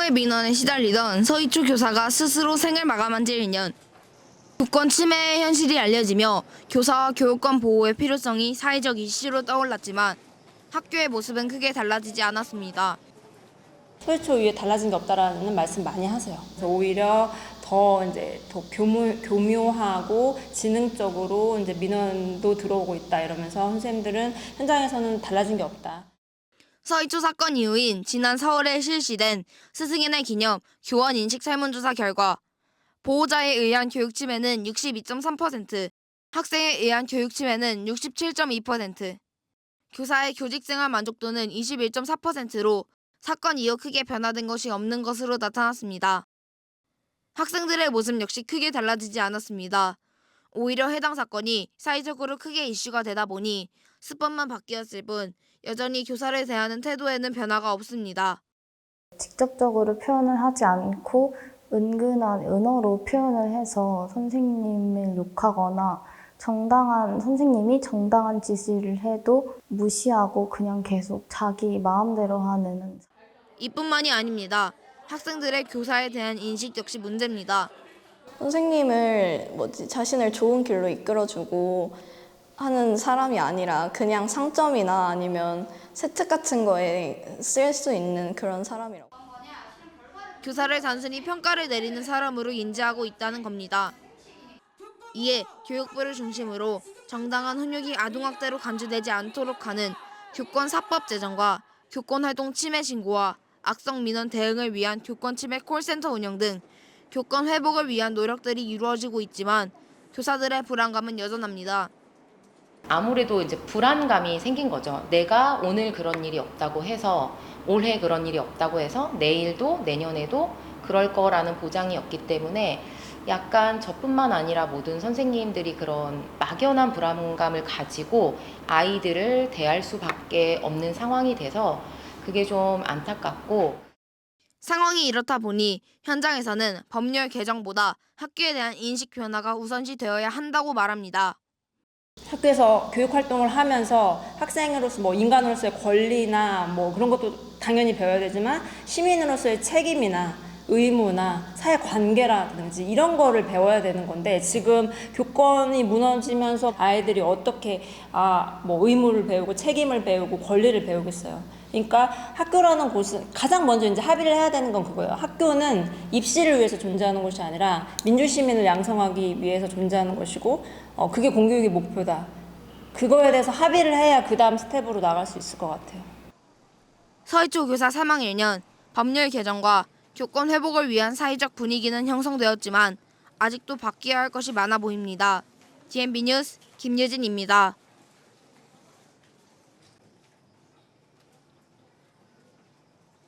사회 민원에 시달리던 서희초 교사가 스스로 생을 마감한 지 1년. 교권 침해의 현실이 알려지며 교사와 교육권 보호의 필요성이 사회적 이슈로 떠올랐지만 학교의 모습은 크게 달라지지 않았습니다. 소유초 위에 달라진 게 없다라는 말씀 많이 하세요. 그래서 오히려 더 교묘하고 지능적으로 이제 민원도 들어오고 있다 이러면서 선생님들은 현장에서는 달라진 게 없다. 서희초 사건 이후인 지난 4월에 실시된 스승의 날 기념 교원 인식 설문조사 결과 보호자에 의한 교육 침해는 62.3%, 학생에 의한 교육 침해는 67.2%, 교사의 교직 생활 만족도는 21.4%로 사건 이후 크게 변화된 것이 없는 것으로 나타났습니다. 학생들의 모습 역시 크게 달라지지 않았습니다. 오히려 해당 사건이 사회적으로 크게 이슈가 되다 보니 수법만 바뀌었을 뿐 여전히 교사를 대하는 태도에는 변화가 없습니다. 직접적으로 표현을 하지 않고 은근한 은어로 표현을 해서 선생님을 욕하거나 선생님이 정당한 지시를 해도 무시하고 그냥 계속 자기 마음대로 하는. 이뿐만이 아닙니다. 학생들의 교사에 대한 인식 역시 문제입니다. 선생님을 자신을 좋은 길로 이끌어주고 하는 사람이 아니라 그냥 상점이나 아니면 세특 같은 거에 쓸 수 있는 그런 사람이라고. 교사를 단순히 평가를 내리는 사람으로 인지하고 있다는 겁니다. 이에 교육부를 중심으로 정당한 훈육이 아동학대로 간주되지 않도록 하는 교권사법 제정과 교권활동 침해 신고와 악성 민원 대응을 위한 교권 침해 콜센터 운영 등 교권 회복을 위한 노력들이 이루어지고 있지만 교사들의 불안감은 여전합니다. 아무래도 이제 불안감이 생긴 거죠. 내가 오늘 그런 일이 없다고 해서, 올해 그런 일이 없다고 해서 내일도 내년에도 그럴 거라는 보장이 없기 때문에 약간 저뿐만 아니라 모든 선생님들이 그런 막연한 불안감을 가지고 아이들을 대할 수밖에 없는 상황이 돼서 그게 좀 안타깝고, 상황이 이렇다 보니 현장에서는 법률 개정보다 학교에 대한 인식 변화가 우선시 되어야 한다고 말합니다. 학교에서 교육 활동을 하면서 학생으로서 인간으로서의 권리나 그런 것도 당연히 배워야 되지만 시민으로서의 책임이나 의무나 사회관계라든지 이런 거를 배워야 되는 건데 지금 교권이 무너지면서 아이들이 어떻게 의무를 배우고 책임을 배우고 권리를 배우겠어요. 그러니까 학교라는 곳은 가장 먼저 이제 합의를 해야 되는 건 그거예요. 학교는 입시를 위해서 존재하는 것이 아니라 민주시민을 양성하기 위해서 존재하는 것이고 그게 공교육의 목표다. 그거에 대해서 합의를 해야 그 다음 스텝으로 나갈 수 있을 것 같아요. 서희초 교사 사망 1년, 법률 개정과 교권 회복을 위한 사회적 분위기는 형성되었지만 아직도 바뀌어야 할 것이 많아 보입니다. DMB 뉴스 김유진입니다.